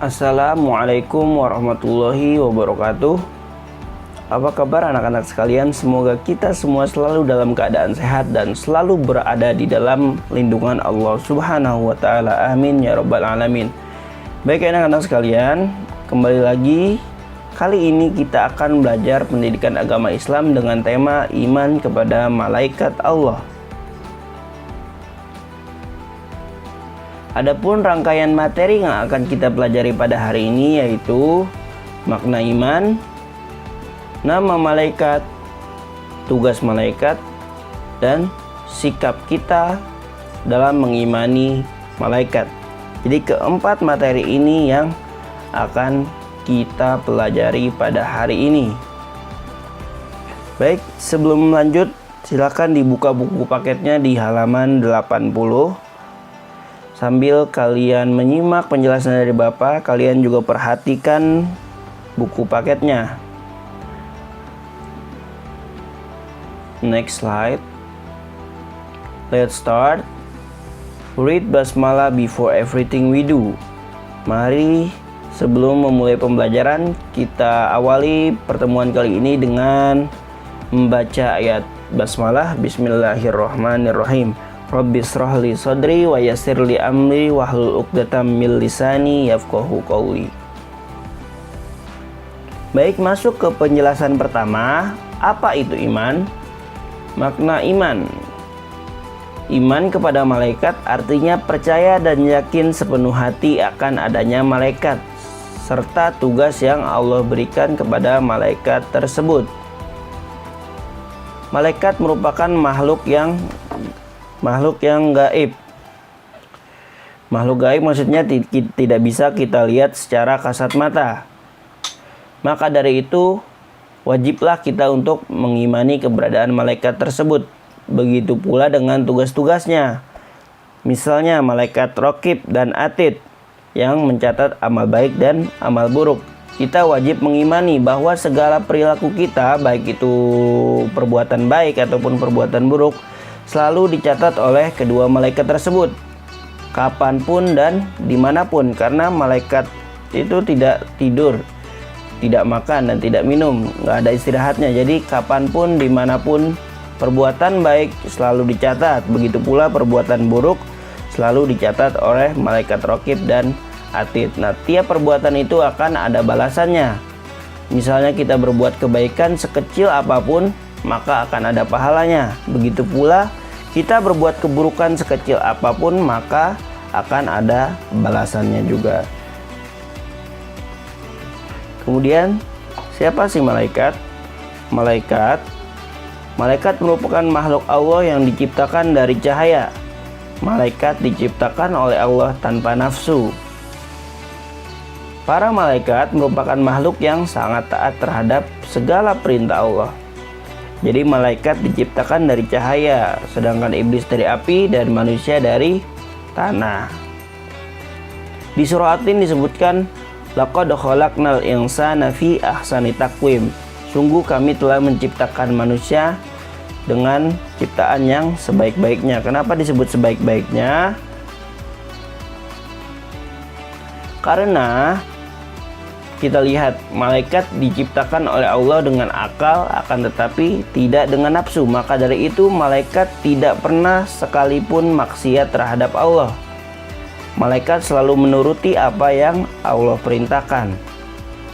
Assalamualaikum warahmatullahi wabarakatuh. Apa kabar anak-anak sekalian? Semoga kita semua selalu dalam keadaan sehat dan selalu berada di dalam lindungan Allah Subhanahu wa ta'ala. Amin ya rabbal alamin. Baik anak-anak sekalian, kembali lagi. Kali ini kita akan belajar pendidikan agama Islam dengan tema iman kepada malaikat Allah. Adapun rangkaian materi yang akan kita pelajari pada hari ini yaitu makna iman, nama malaikat, tugas malaikat, dan sikap kita dalam mengimani malaikat. Jadi keempat materi ini yang akan kita pelajari pada hari ini. Baik, sebelum lanjut silakan dibuka buku paketnya di halaman 80. Sambil kalian menyimak penjelasan dari Bapak, kalian juga perhatikan buku paketnya. Next slide. Let's start. Read basmalah before everything we do. Mari sebelum memulai pembelajaran, kita awali pertemuan kali ini dengan membaca ayat basmalah. Bismillahirrahmanirrahim. Rabbi shrahli sadri wa yassirli amri wahlul 'uqdatam min lisani yafqahu qawli. Baik, masuk ke penjelasan pertama. Apa itu iman? Makna iman. Iman kepada malaikat artinya percaya dan yakin sepenuh hati akan adanya malaikat serta tugas yang Allah berikan kepada malaikat tersebut. Malaikat merupakan makhluk yang gaib. Makhluk gaib maksudnya tidak bisa kita lihat secara kasat mata. Maka dari itu wajiblah kita untuk mengimani keberadaan malaikat tersebut. Begitu pula dengan tugas-tugasnya. Misalnya malaikat Raqib dan Atid yang mencatat amal baik dan amal buruk. Kita wajib mengimani bahwa segala perilaku kita, baik itu perbuatan baik ataupun perbuatan buruk, selalu dicatat oleh kedua malaikat tersebut, kapanpun dan dimanapun, karena malaikat itu tidak tidur, tidak makan dan tidak minum, nggak ada istirahatnya. Jadi kapanpun dimanapun perbuatan baik selalu dicatat, begitu pula perbuatan buruk selalu dicatat oleh malaikat Raqib dan Atid. Nah, tiap perbuatan itu akan ada balasannya. Misalnya kita berbuat kebaikan sekecil apapun, maka akan ada pahalanya. Begitu pula kita berbuat keburukan sekecil apapun, maka akan ada balasannya juga. Kemudian, siapa sih malaikat? Malaikat merupakan makhluk Allah yang diciptakan dari cahaya. Malaikat diciptakan oleh Allah tanpa nafsu. Para malaikat merupakan makhluk yang sangat taat terhadap segala perintah Allah. Jadi malaikat diciptakan dari cahaya, sedangkan iblis dari api dan manusia dari tanah. Di surah At-Tin disebutkan, laqad khalaqnal insana fi ahsani taqwim. Sungguh kami telah menciptakan manusia dengan ciptaan yang sebaik-baiknya. Kenapa disebut sebaik-baiknya? Karena kita lihat malaikat diciptakan oleh Allah dengan akal, akan tetapi tidak dengan nafsu. Maka dari itu malaikat tidak pernah sekalipun maksiat terhadap Allah. Malaikat selalu menuruti apa yang Allah perintahkan.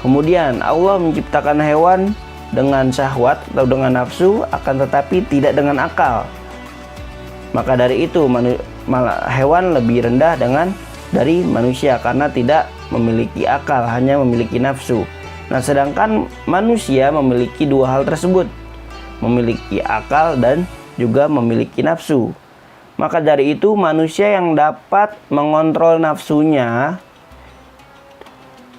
Kemudian Allah menciptakan hewan dengan syahwat atau dengan nafsu, akan tetapi tidak dengan akal. Maka dari itu hewan lebih rendah dari manusia karena tidak memiliki akal, hanya memiliki nafsu. Nah, sedangkan manusia memiliki dua hal tersebut, memiliki akal dan juga memiliki nafsu. Maka dari itu manusia yang dapat mengontrol nafsunya,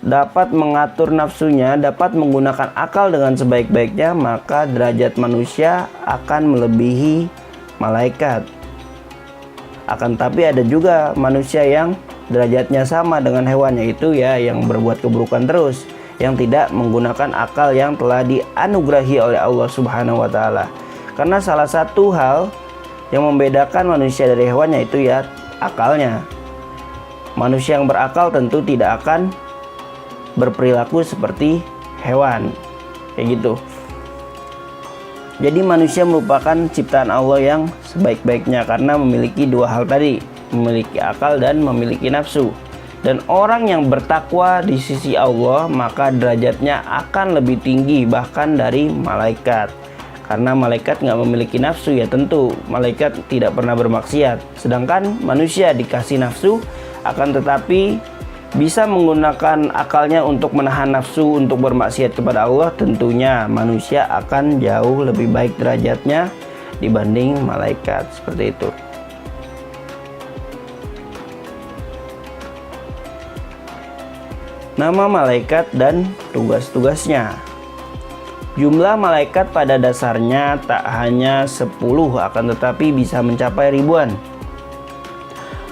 dapat mengatur nafsunya, dapat menggunakan akal dengan sebaik-baiknya, maka derajat manusia akan melebihi malaikat. Akan tapi ada juga manusia yang derajatnya sama dengan hewan, yaitu yang berbuat keburukan terus, yang tidak menggunakan akal yang telah dianugerahi oleh Allah Subhanahu wa taala. Karena salah satu hal yang membedakan manusia dari hewan yaitu akalnya. Manusia yang berakal tentu tidak akan berperilaku seperti hewan. Kayak gitu. Jadi manusia merupakan ciptaan Allah yang sebaik-baiknya karena memiliki dua hal tadi, memiliki akal dan memiliki nafsu. Dan orang yang bertakwa di sisi Allah maka derajatnya akan lebih tinggi bahkan dari malaikat. Karena malaikat nggak memiliki nafsu, ya tentu malaikat tidak pernah bermaksiat. Sedangkan manusia dikasih nafsu, akan tetapi bisa menggunakan akalnya untuk menahan nafsu untuk bermaksiat kepada Allah. Tentunya manusia akan jauh lebih baik derajatnya dibanding malaikat. Seperti itu. Nama malaikat dan tugas-tugasnya. Jumlah malaikat pada dasarnya tak hanya 10, akan tetapi bisa mencapai ribuan.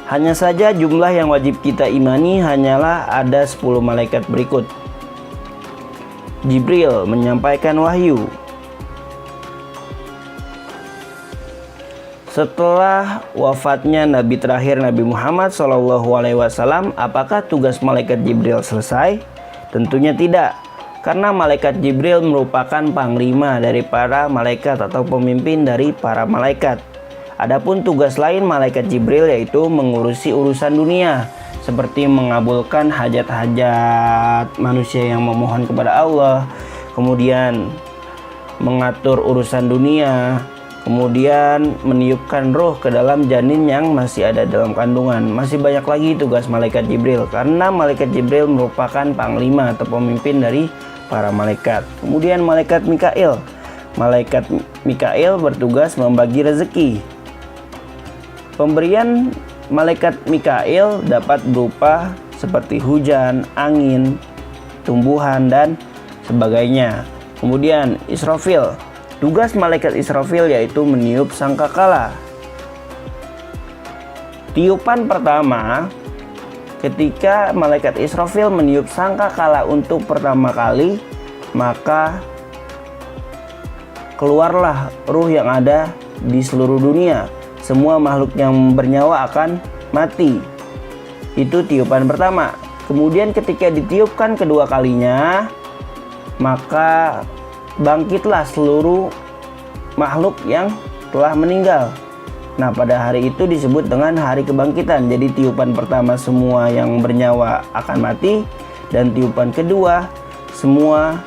Hanya saja jumlah yang wajib kita imani hanyalah ada 10 malaikat berikut. Jibril menyampaikan wahyu. Setelah wafatnya Nabi terakhir Nabi Muhammad SAW, apakah tugas malaikat Jibril selesai? Tentunya tidak, karena malaikat Jibril merupakan panglima dari para malaikat atau pemimpin dari para malaikat. Adapun tugas lain malaikat Jibril yaitu mengurusi urusan dunia, seperti mengabulkan hajat-hajat manusia yang memohon kepada Allah, kemudian mengatur urusan dunia, kemudian meniupkan roh ke dalam janin yang masih ada dalam kandungan. Masih banyak lagi tugas malaikat Jibril, karena malaikat Jibril merupakan panglima atau pemimpin dari para malaikat. Kemudian malaikat Mikail. Malaikat Mikail bertugas membagi rezeki. Pemberian malaikat Mikail dapat berupa seperti hujan, angin, tumbuhan, dan sebagainya. Kemudian Israfil. Tugas malaikat Israfil yaitu meniup sangkakala. Tiupan pertama, ketika malaikat Israfil meniup sangkakala untuk pertama kali, maka keluarlah ruh yang ada di seluruh dunia. Semua makhluk yang bernyawa akan mati. Itu tiupan pertama. Kemudian ketika ditiupkan kedua kalinya, maka bangkitlah seluruh makhluk yang telah meninggal. Nah, pada hari itu disebut dengan hari kebangkitan. Jadi tiupan pertama semua yang bernyawa akan mati, dan tiupan kedua semua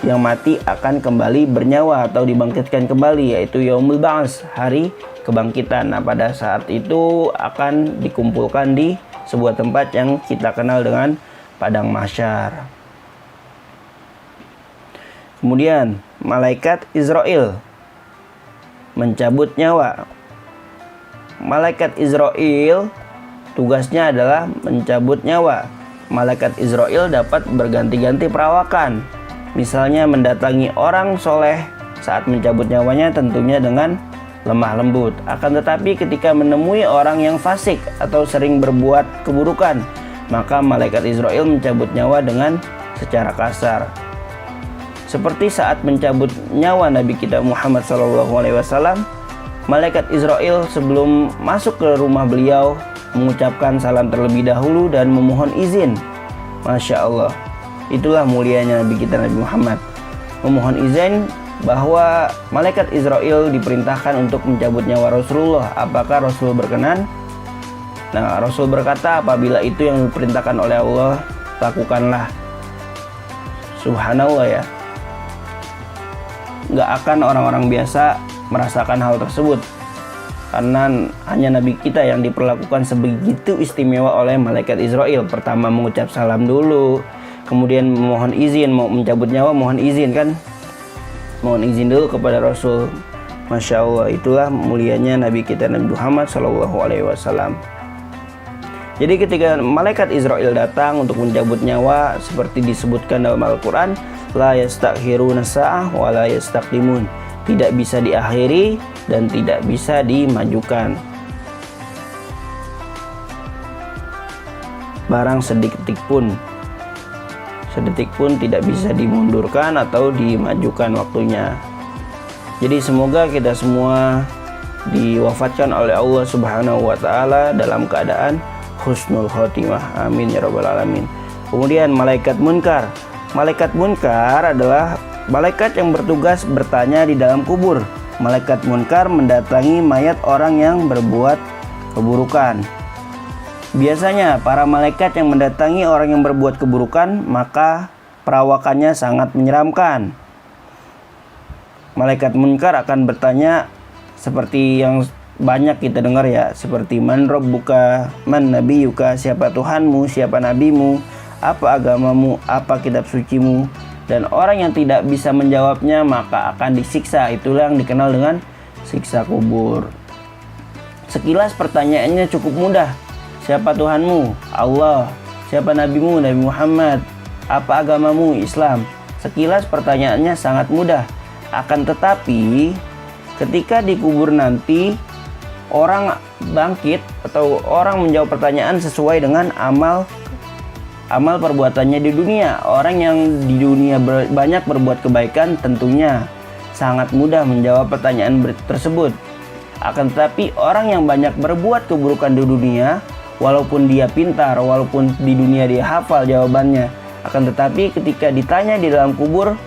yang mati akan kembali bernyawa atau dibangkitkan kembali, yaitu Yaumul Ba'ats, hari kebangkitan. Nah, pada saat itu akan dikumpulkan di sebuah tempat yang kita kenal dengan padang mahsyar. Kemudian malaikat Israil mencabut nyawa. Malaikat Israil tugasnya adalah mencabut nyawa. Malaikat Israil dapat berganti-ganti perawakan. Misalnya mendatangi orang soleh saat mencabut nyawanya tentunya dengan lemah lembut. Akan tetapi ketika menemui orang yang fasik atau sering berbuat keburukan, maka malaikat Israil mencabut nyawa dengan secara kasar. Seperti saat mencabut nyawa Nabi kita Muhammad SAW, malaikat Israil sebelum masuk ke rumah beliau mengucapkan salam terlebih dahulu dan memohon izin. Masya Allah, itulah mulianya Nabi kita Nabi Muhammad, memohon izin bahwa malaikat Israil diperintahkan untuk mencabut nyawa Rasulullah. Apakah Rasul berkenan? Nah, Rasul berkata, apabila itu yang diperintahkan oleh Allah, lakukanlah. Subhanallah ya. Gak akan orang-orang biasa merasakan hal tersebut, karena hanya Nabi kita yang diperlakukan sebegitu istimewa oleh malaikat Israil. Pertama mengucap salam dulu, kemudian memohon izin, mau mencabut nyawa mohon izin kan, mohon izin dulu kepada Rasul. Masya Allah, itulah mulianya Nabi kita Nabi Muhammad SAW. Jadi ketika malaikat Israil datang untuk mencabut nyawa, seperti disebutkan dalam Al-Quran, la yastakhiruna sa'ah wa la yastaqdimun, tidak bisa diakhiri dan tidak bisa dimajukan. Barang sedetik pun tidak bisa dimundurkan atau dimajukan waktunya. Jadi semoga kita semua diwafatkan oleh Allah Subhanahu wa taala dalam keadaan husnul khotimah. Amin ya rabbal alamin. Kemudian malaikat munkar. Malaikat munkar adalah malaikat yang bertugas bertanya di dalam kubur. Malaikat munkar mendatangi mayat orang yang berbuat keburukan. Biasanya para malaikat yang mendatangi orang yang berbuat keburukan, maka perawakannya sangat menyeramkan. Malaikat munkar akan bertanya seperti yang banyak kita dengar ya, seperti man rabbuka, man nabiyuka, siapa Tuhanmu, siapa nabimu, apa agamamu, apa kitab sucimu. Dan orang yang tidak bisa menjawabnya maka akan disiksa. Itulah yang dikenal dengan siksa kubur. Sekilas pertanyaannya cukup mudah. Siapa Tuhanmu? Allah. Siapa nabimu? Nabi Muhammad. Apa agamamu? Islam. Sekilas pertanyaannya sangat mudah. Akan tetapi ketika dikubur nanti, orang bangkit atau orang menjawab pertanyaan sesuai dengan amal perbuatannya di dunia. Orang yang di dunia banyak berbuat kebaikan tentunya sangat mudah menjawab pertanyaan tersebut. Akan tetapi orang yang banyak berbuat keburukan di dunia, walaupun dia pintar, walaupun di dunia dia hafal jawabannya, akan tetapi ketika ditanya di dalam kubur,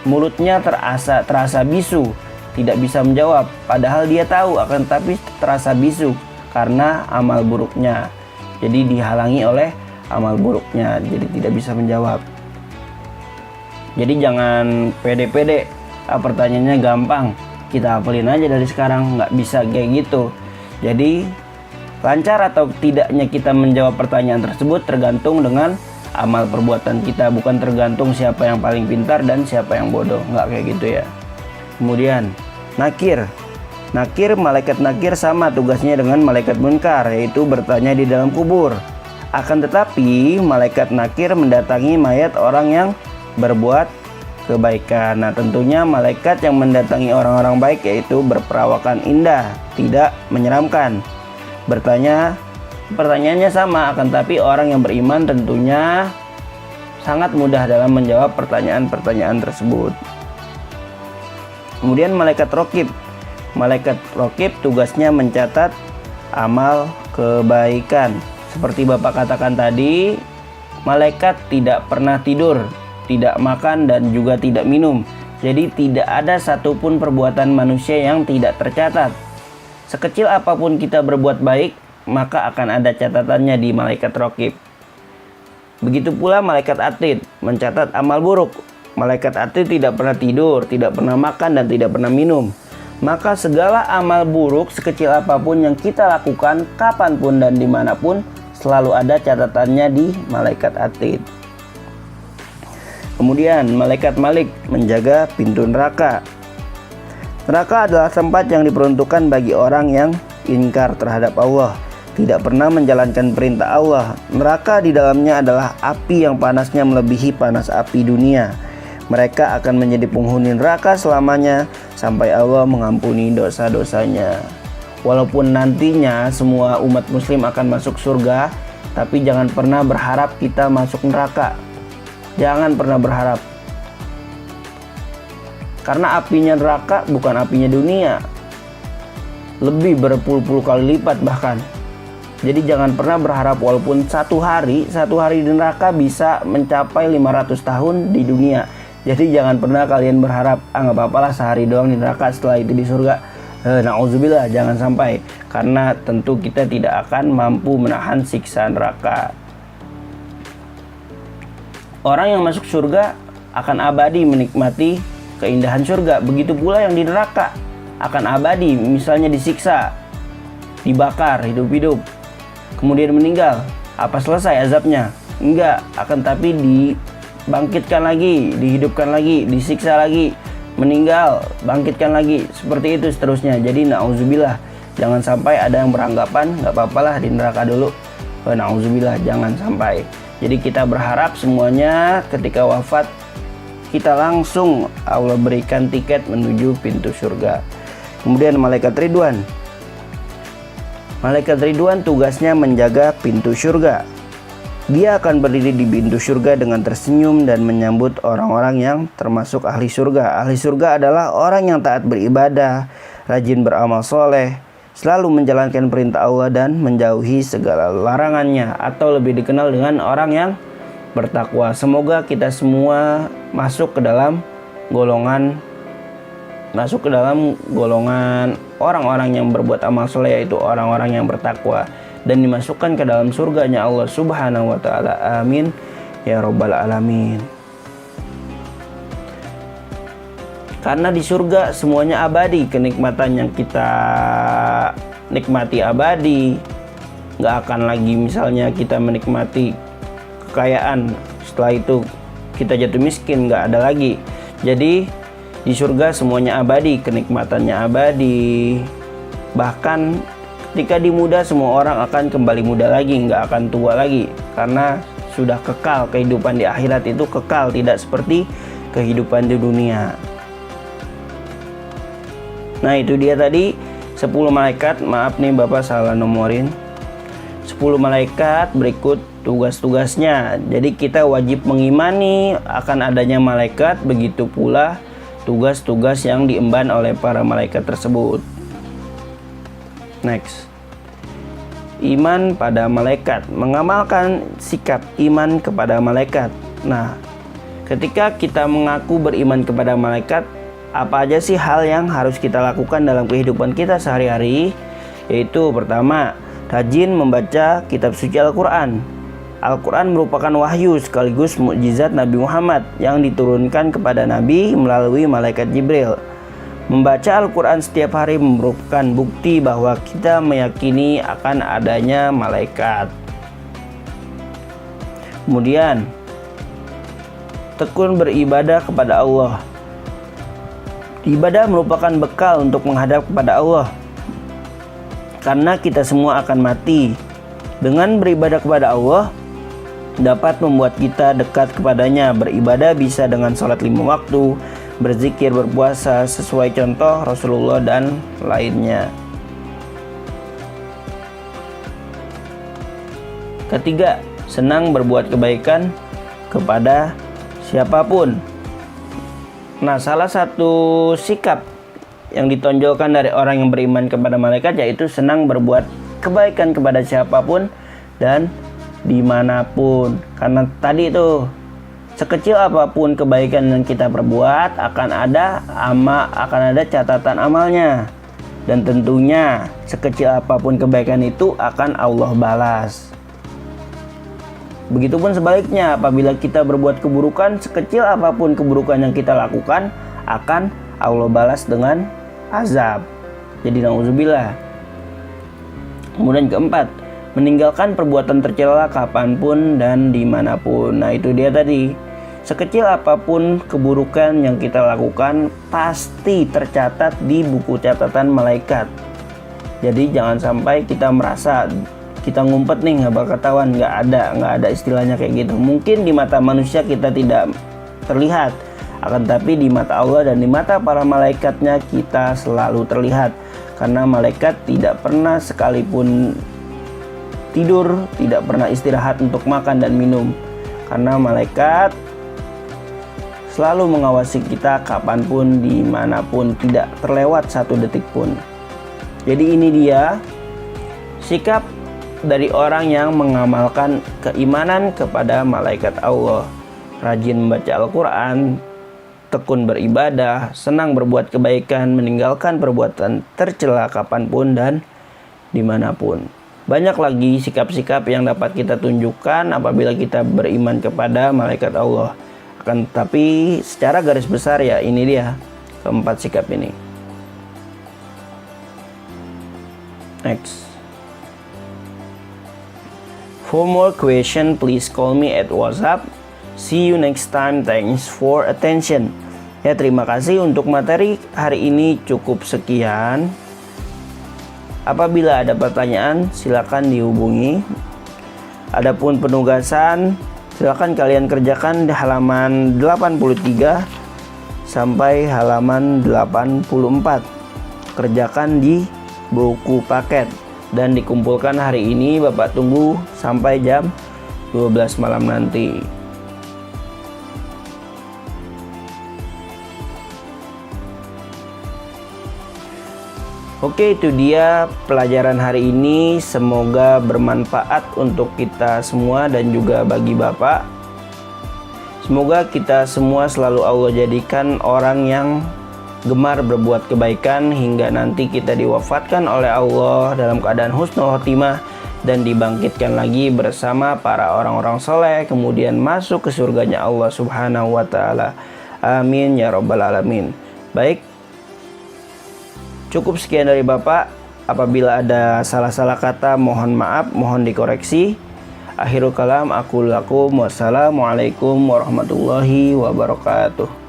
mulutnya terasa bisu, tidak bisa menjawab, padahal dia tahu, akan tetapi terasa bisu karena amal buruknya. Jadi dihalangi oleh amal buruknya, jadi tidak bisa menjawab. Jadi jangan pede-pede, pertanyaannya gampang, kita hafalin aja dari sekarang, nggak bisa kayak gitu. Jadi lancar atau tidaknya kita menjawab pertanyaan tersebut tergantung dengan amal perbuatan kita, bukan tergantung siapa yang paling pintar dan siapa yang bodoh, nggak kayak gitu ya. Kemudian nakir. Malaikat nakir sama tugasnya dengan malaikat munkar, yaitu bertanya di dalam kubur. Akan tetapi malaikat nakir mendatangi mayat orang yang berbuat kebaikan. Nah, tentunya malaikat yang mendatangi orang-orang baik yaitu berperawakan indah, tidak menyeramkan. Pertanyaannya sama, akan tetapi orang yang beriman tentunya sangat mudah dalam menjawab pertanyaan-pertanyaan tersebut. Kemudian malaikat raqib. Malaikat raqib tugasnya mencatat amal kebaikan. Seperti Bapak katakan tadi, malaikat tidak pernah tidur, tidak makan dan juga tidak minum. Jadi tidak ada satupun perbuatan manusia yang tidak tercatat. Sekecil apapun kita berbuat baik, maka akan ada catatannya di malaikat raqib. Begitu pula malaikat atid mencatat amal buruk. Malaikat atid tidak pernah tidur, tidak pernah makan, dan tidak pernah minum. Maka segala amal buruk sekecil apapun yang kita lakukan, kapanpun dan dimanapun, selalu ada catatannya di malaikat atid. Kemudian malaikat malik menjaga pintu neraka. Neraka adalah tempat yang diperuntukkan bagi orang yang ingkar terhadap Allah, tidak pernah menjalankan perintah Allah. Neraka di dalamnya adalah api yang panasnya melebihi panas api dunia. Mereka akan menjadi penghuni neraka selamanya sampai Allah mengampuni dosa-dosanya. Walaupun nantinya semua umat muslim akan masuk surga, tapi jangan pernah berharap kita masuk neraka. Jangan pernah berharap. Karena apinya neraka bukan apinya dunia, lebih berpuluh-puluh kali lipat bahkan. Jadi jangan pernah berharap walaupun satu hari di neraka bisa mencapai 500 tahun di dunia. Jadi jangan pernah kalian berharap, nggak apa-apalah sehari doang di neraka, setelah itu di surga. Na'udzubillah, jangan sampai. Karena tentu kita tidak akan mampu menahan siksa neraka. Orang yang masuk surga akan abadi menikmati keindahan surga. Begitu pula yang di neraka akan abadi, misalnya disiksa, dibakar hidup-hidup, kemudian meninggal. Apa selesai azabnya? Enggak, akan tapi dibangkitkan lagi, dihidupkan lagi, disiksa lagi, meninggal, bangkitkan lagi, seperti itu seterusnya. Jadi na'udzubillah, jangan sampai ada yang beranggapan nggak apa-apalah di neraka dulu. Na'udzubillah, jangan sampai. Jadi kita berharap semuanya ketika wafat kita langsung Allah berikan tiket menuju pintu surga. Kemudian malaikat Ridwan. Malaikat Ridwan tugasnya menjaga pintu surga. Dia akan berdiri di pintu surga dengan tersenyum dan menyambut orang-orang yang termasuk ahli surga. Ahli surga adalah orang yang taat beribadah, rajin beramal soleh, selalu menjalankan perintah Allah dan menjauhi segala larangannya, atau lebih dikenal dengan orang yang bertakwa. Semoga kita semua masuk ke dalam golongan orang-orang yang berbuat amal soleh, yaitu orang-orang yang bertakwa, dan dimasukkan ke dalam surganya Allah Subhanahu wa ta'ala. Amin ya rabbal alamin. Karena di surga semuanya abadi, kenikmatan yang kita nikmati abadi. Nggak akan lagi misalnya kita menikmati kekayaan, setelah itu kita jatuh miskin, nggak ada lagi. Jadi di surga semuanya abadi, kenikmatannya abadi. Bahkan ketika di muda, semua orang akan kembali muda lagi, nggak akan tua lagi, karena sudah kekal. Kehidupan di akhirat itu kekal, tidak seperti kehidupan di dunia. Nah, itu dia tadi 10 malaikat. Maaf nih Bapak salah nomorin. 10 malaikat berikut tugas-tugasnya. Jadi kita wajib mengimani akan adanya malaikat, begitu pula tugas-tugas yang diemban oleh para malaikat tersebut. Next. Iman pada malaikat, mengamalkan sikap iman kepada malaikat. Nah, ketika kita mengaku beriman kepada malaikat, apa aja sih hal yang harus kita lakukan dalam kehidupan kita sehari-hari? Yaitu pertama, rajin membaca kitab suci Al-Quran. Al-Quran merupakan wahyu sekaligus mukjizat Nabi Muhammad yang diturunkan kepada Nabi melalui malaikat Jibril. Membaca Al-Quran setiap hari merupakan bukti bahwa kita meyakini akan adanya malaikat. Kemudian, tekun beribadah kepada Allah. Ibadah merupakan bekal untuk menghadap kepada Allah, karena kita semua akan mati. Dengan beribadah kepada Allah dapat membuat kita dekat kepadanya. Beribadah bisa dengan sholat 5 waktu, berzikir, berpuasa sesuai contoh Rasulullah dan lainnya. Ketiga, senang berbuat kebaikan kepada siapapun. Nah, salah satu sikap yang ditonjolkan dari orang yang beriman kepada malaikat yaitu senang berbuat kebaikan kepada siapapun dan dimanapun. Karena tadi itu, sekecil apapun kebaikan yang kita perbuat akan ada catatan amalnya, dan tentunya sekecil apapun kebaikan itu akan Allah balas. Begitupun sebaliknya, apabila kita berbuat keburukan, sekecil apapun keburukan yang kita lakukan akan Allah balas dengan azab. Jadi na'udzubillah. Kemudian keempat, meninggalkan perbuatan tercela kapanpun dan dimanapun. Nah, itu dia tadi, sekecil apapun keburukan yang kita lakukan pasti tercatat di buku catatan malaikat. Jadi jangan sampai kita merasa kita ngumpet nih, nggak bakal ketahuan. Nggak ada istilahnya kayak gitu. Mungkin di mata manusia kita tidak terlihat, akan tapi di mata Allah dan di mata para malaikatnya kita selalu terlihat. Karena malaikat tidak pernah sekalipun tidur, tidak pernah istirahat untuk makan dan minum. Karena malaikat selalu mengawasi kita kapanpun, dimanapun, tidak terlewat satu detik pun. Jadi ini dia sikap dari orang yang mengamalkan keimanan kepada malaikat Allah. Rajin membaca Al-Quran, tekun beribadah, senang berbuat kebaikan, meninggalkan perbuatan tercela kapanpun dan dimanapun. Banyak lagi sikap-sikap yang dapat kita tunjukkan apabila kita beriman kepada malaikat Allah. Akan tetapi secara garis besar ya ini dia keempat sikap ini. Next. For more question, please call me at WhatsApp. See you next time. Thanks for attention. Ya, terima kasih untuk materi hari ini cukup sekian. Apabila ada pertanyaan, silakan dihubungi. Adapun penugasan, silakan kalian kerjakan di halaman 83 sampai halaman 84. Kerjakan di buku paket. Dan dikumpulkan hari ini. Bapak tunggu sampai jam 12 malam nanti. Oke, itu dia pelajaran hari ini. Semoga bermanfaat untuk kita semua dan juga bagi Bapak. Semoga kita semua selalu Allah jadikan orang yang gemar berbuat kebaikan hingga nanti kita diwafatkan oleh Allah dalam keadaan husnul khotimah dan dibangkitkan lagi bersama para orang-orang soleh, kemudian masuk ke surganya Allah Subhanahu wa Ta'ala. Amin ya Rabbal 'Alamin. Baik, cukup sekian dari Bapak. Apabila ada salah-salah kata, mohon maaf, mohon dikoreksi. Akhirul kalam, aku lakum, wassalamualaikum warahmatullahi wabarakatuh.